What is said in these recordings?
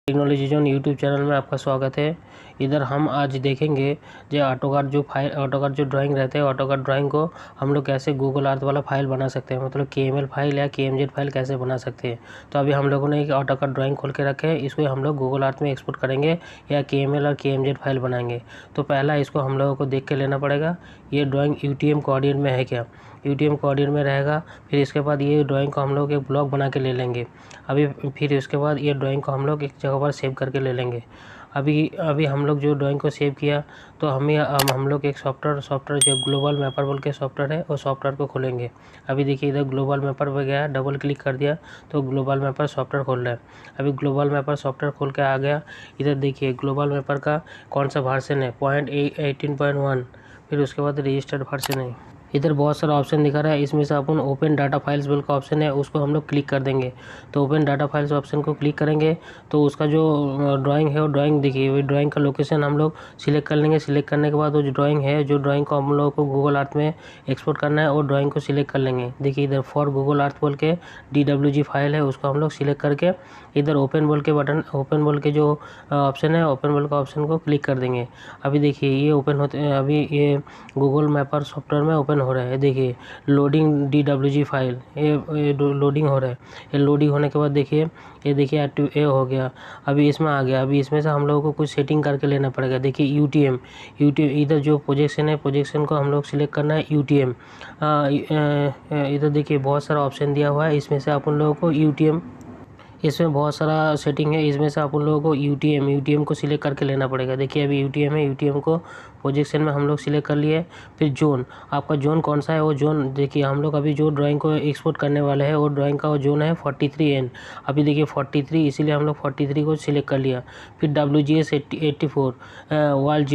Technology zone YouTube channel में आपका स्वागत है। इधर हम आज देखेंगे जो ऑटोकाड जो ड्राइंग रहते हैं, ऑटोकाड ड्राइंग को हम लोग कैसे गूगल अर्थ वाला फाइल बना सकते हैं, मतलब KML फाइल या KMZ फाइल कैसे बना सकते हैं। तो अभी हम लोगों ने एक ऑटोकाड ड्राइंग खोल के रखे हैं, इसको हम लोग गूगल अर्थ में एक्सपोर्ट करेंगे या KML और KMZ फाइल बनाएंगे। तो पहला इसको हम लोगों को देख के लेना पड़ेगा, ये ड्राइंग UTM कोऑर्डिनेट में है क्या। UTM कोऑर्डिनेट में रहेगा। फिर इसके बाद ये ड्राइंग को हम लोग एक ब्लॉक बना के ले लेंगे। फिर उसके बाद ये ड्राइंग को हम लोग एक जगह पर सेव करके ले लेंगे। अभी हम लोग जो ड्राइंग को सेव किया तो हम लोग एक सॉफ्टवेयर जो ग्लोबल मैपर बोल के सॉफ्टवेयर है, वो सॉफ्टवेयर को खोलेंगे। अभी देखिए इधर ग्लोबल मैपर पे गया, डबल क्लिक कर दिया तो ग्लोबल मैपर सॉफ्टवेयर खोल रहा है। अभी ग्लोबल मैपर सॉफ्टवेयर खोल के आ गया। इधर देखिए ग्लोबल मैपर का कौन सा वर्जन है, 18.1। फिर उसके बाद रजिस्टर्ड वर्जन है। इधर बहुत सारा ऑप्शन दिखा रहा है, इसमें से अपन ओपन डाटा फाइल्स बोल का ऑप्शन है, उसको हम लोग क्लिक कर देंगे। तो ओपन डाटा फाइल्स ऑप्शन को क्लिक करेंगे तो उसका जो ड्राइंग है वो ड्राइंग देखिए, वो ड्राइंग का लोकेशन हम लोग सिलेक्ट कर लेंगे। सिलेक्ट करने के बाद वो जो ड्राइंग है, जो ड्राइंग को हम लोग को गूगल अर्थ में एक्सपोर्ट करना है, वो ड्राइंग को सिलेक्ट कर लेंगे। देखिए इधर फॉर गूगल अर्थ बोल के DWG फाइल है, उसको हम लोग सिलेक्ट करके इधर ओपन बोल के बटन, ओपन बोल के जो ऑप्शन है, ओपन बोल का ऑप्शन को क्लिक कर देंगे। अभी देखिए ये ओपन होते हैं, अभी ये गूगल मैपर सॉफ्टवेयर में ओपन हो रहा है। देखिए लोडिंग DWG फाइल, ये लोडिंग हो रहा है। ये लोडिंग होने के बाद देखिए ये देखिए एक्टिव ए हो गया, अभी इसमें आ गया। अभी इसमें से हम लोगों को कुछ सेटिंग करके लेना पड़ेगा। देखिए UTM इधर जो प्रोजेक्शन है, प्रोजेक्शन को हम लोग सिलेक्ट करना है UTM। इधर देखिए बहुत सारा ऑप्शन दिया हुआ है, इसमें से अपन लोगों को UTM, इसमें बहुत सारा सेटिंग है, इसमें से अपन लोगों को UTM को सिलेक्ट करके लेना पड़ेगा। देखिए अभी UTM है, UTM को प्रोजेक्शन में हम लोग सिलेक्ट कर लिए। फिर जोन, आपका जोन कौन सा है, वो जोन देखिए हम लोग अभी जो ड्राइंग को एक्सपोर्ट करने वाले हैं, वो ड्राइंग का वो जोन है 43N। अभी देखिए 43, इसीलिए हम लोग 43 को सिलेक्ट कर लिया। फिर WGS 84 वर्ल्ड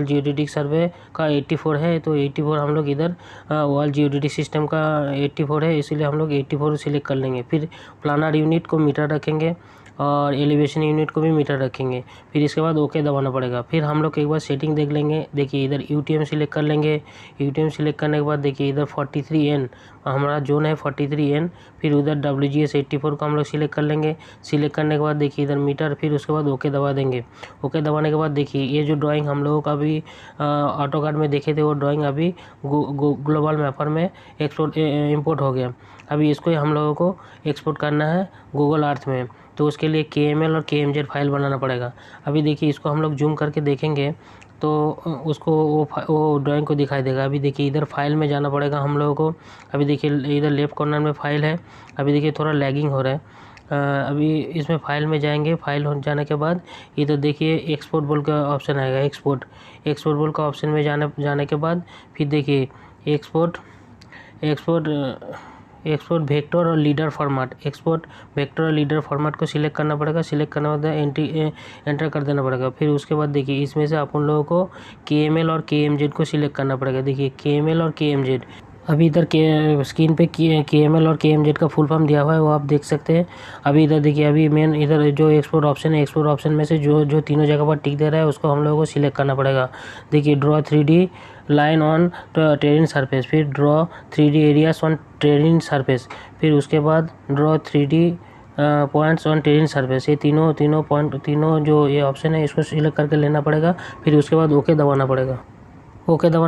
जियोडेटिक सर्वे का 84 है, तो 84 हम लोग इधर वर्ल्ड जियोडेटिक सिस्टम का 84 है, इसीलिए हम लोग 84 सिलेक्ट कर लेंगे। फिर प्लानर यूनिट को मीटर रखेंगे और एलिवेशन यूनिट को भी मीटर रखेंगे। फिर इसके बाद ओके दबाना पड़ेगा। फिर हम लोग एक बार सेटिंग देख लेंगे। देखिए इधर UTM सिलेक्ट कर लेंगे। UTM सिलेक्ट करने के बाद देखिए इधर 43N हमारा जोन है 43N। फिर उधर WGS 84 को हम लोग सिलेक्ट कर लेंगे। सिलेक्ट करने के बाद देखिए इधर मीटर, फिर उसके बाद ओके दबा देंगे। ओके दबाने के बाद देखिए ये जो ड्राइंग हम लोगों का अभी ऑटोकाड में देखे थे, वो ड्राइंग अभी ग्लोबल मैपर में इम्पोर्ट हो गया। अभी इसको हम लोगों को एक्सपोर्ट करना है गूगल अर्थ में, तो उसके लिए KML और KMZ फाइल बनाना पड़ेगा। अभी देखिए इसको हम लोग जूम करके देखेंगे तो उसको वो ड्राइंग को दिखाई देगा। अभी देखिए इधर फाइल में जाना पड़ेगा हम लोगों को। अभी देखिए इधर लेफ्ट कॉर्नर में फाइल है। अभी देखिए थोड़ा लैगिंग हो रहा है। अभी इसमें फाइल में जाएंगे। फाइल हो जाने के बाद इधर देखिए एक्सपोर्ट बोल का ऑप्शन आएगा। एक्सपोर्ट बोल का ऑप्शन में जाने के बाद फिर देखिए एक्सपोर्ट वेक्टर और लीडर फॉर्मेट, एक्सपोर्ट वेक्टर और लीडर फॉर्मेट को सिलेक्ट करना पड़ेगा। सिलेक्ट करने के बाद एंटर कर देना पड़ेगा। फिर उसके बाद देखिए इसमें से अपन लोगों को KML और KMZ को सिलेक्ट करना पड़ेगा। देखिए KML और KMZ, अभी इधर के स्क्रीन पे KML और KMZ का फुल फॉर्म दिया हुआ है, वो आप देख सकते हैं। अभी इधर देखिए, अभी मेन इधर जो एक्सपोर्ट ऑप्शन है, एक्सपोर्ट ऑप्शन में से जो तीनों जगह पर टिक दे रहा है, उसको हम लोगों को सिलेक्ट करना पड़ेगा। देखिए draw 3D line on terrain surface, फिर draw 3D areas on terrain surface, फिर उसके बाद draw 3D points on terrain surface. ये तीनों जो ये ऑप्शन है, इसको सिलेक्ट करके लेना पड़ेगा। फिर उसके बाद ओके दबाना पड़ेगा। ओके दबा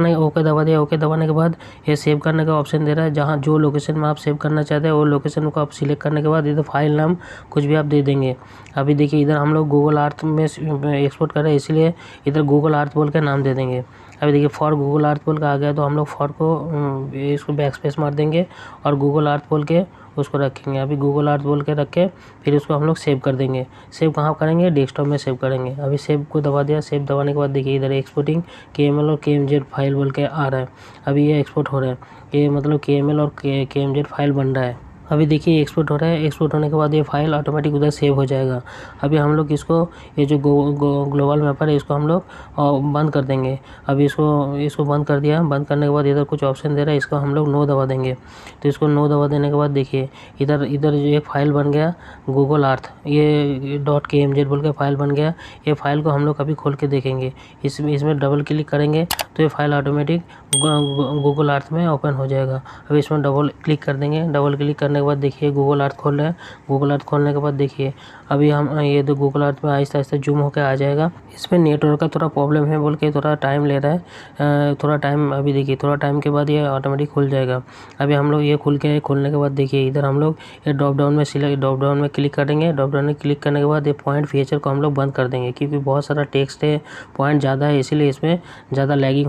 दिया। ओके दबाने के बाद ये सेव करने का ऑप्शन दे रहा है। जहाँ जो लोकेशन में आप सेव करना चाहते हैं, वो लोकेशन को आप सिलेक्ट करने के बाद इधर फाइल नाम कुछ भी आप दे देंगे। अभी देखिए इधर हम लोग गूगल अर्थ में एक्सपोर्ट कर रहे हैं, इसलिए इधर गूगल अर्थ बोल के नाम दे देंगे। अभी देखिए फॉर गूगल अर्थ बोल का आ गया, तो हम लोग फॉर को इसको बैक स्पेस मार देंगे और गूगल अर्थ बोल के उसको रखेंगे। अभी गूगल अर्थ बोल के रख के फिर उसको हम लोग सेव कर देंगे। सेव कहाँ करेंगे, डेस्कटॉप में सेव करेंगे। अभी सेव को दबा दिया। सेव दबाने के बाद देखिए इधर एक्सपोर्टिंग KML और KMZ फाइल बोल के आ रहा है। अभी ये एक्सपोर्ट हो रहा है, ये मतलब KML और KMZ फाइल बन रहा है। अभी देखिए एक्सपोर्ट हो रहा है। एक्सपोर्ट होने के बाद ये फाइल ऑटोमेटिक उधर सेव हो जाएगा। अभी हम लोग इसको, ये जो ग्लोबल मैपर है, इसको हम लोग बंद कर देंगे। अभी इसको बंद कर दिया। बंद करने के बाद इधर कुछ ऑप्शन दे रहा है, इसको हम लोग नो दबा देंगे। तो इसको नो दबा देने के बाद देखिए इधर जो एक फाइल बन गया गूगल अर्थ, ये .KMZ बोल के फाइल बन गया। ये फाइल को हम लोग अभी खोल के देखेंगे। इसमें डबल क्लिक करेंगे तो ये फाइल ऑटोमेटिक गूगल अर्थ में ओपन हो जाएगा। अभी इसमें डबल क्लिक कर देंगे। डबल क्लिक करने करने के बाद देखिए गूगल अर्थ खोल रहे हैं। गूगल अर्थ खोलने के बाद देखिए अभी हम ये तो गूगल अर्थ में आहिस्ता आहिस्ता जूम होकर आ जाएगा। इसमें नेटवर्क का थोड़ा प्रॉब्लम है बोल के थोड़ा टाइम ले रहा है, थोड़ा टाइम अभी देखिए थोड़ा टाइम के बाद ये ऑटोमेटिक खुल जाएगा। अभी हम लोग ये खोलने के बाद देखिए इधर हम लोग ये ड्रॉप डाउन में क्लिक करेंगे। ड्रॉप डाउन में क्लिक करने के बाद ये पॉइंट फीचर को हम लोग बंद कर देंगे, क्योंकि बहुत सारा टेक्स्ट है, पॉइंट ज़्यादा है, इसीलिए इसमें ज़्यादा लैगिंग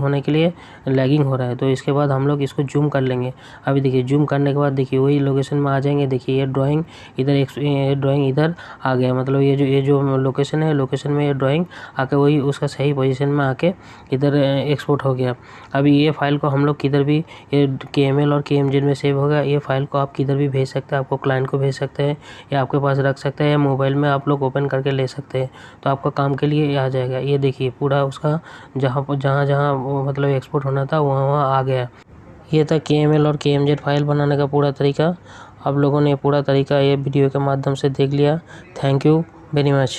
हो रहा है। तो इसके बाद हम लोग इसको जूम कर लेंगे। अभी देखिए जूम करने के बाद देखिए वही लोकेशन में आ जाएंगे। देखिए ये ड्राइंग इधर आ गया, मतलब ये जो लोकेशन है, लोकेशन में ये ड्राइंग आके वही उसका सही पोजीशन में आके इधर एक्सपोर्ट हो गया। अभी ये फाइल को हम लोग किधर भी, ये KML और KMZ में सेव होगा। ये फाइल को आप किधर भी भेज सकते हैं, आपको क्लाइंट को भेज सकते हैं या आपके पास रख सकते हैं, या मोबाइल में आप लोग ओपन करके ले सकते हैं। तो आपका काम के लिए ये आ जाएगा। ये देखिए पूरा उसका जहाँ मतलब एक्सपोर्ट होना था वहाँ आ गया। ये था KML और KMZ फाइल बनाने का पूरा तरीका। आप लोगों ने पूरा तरीका ये वीडियो के माध्यम से देख लिया। Thank you very much.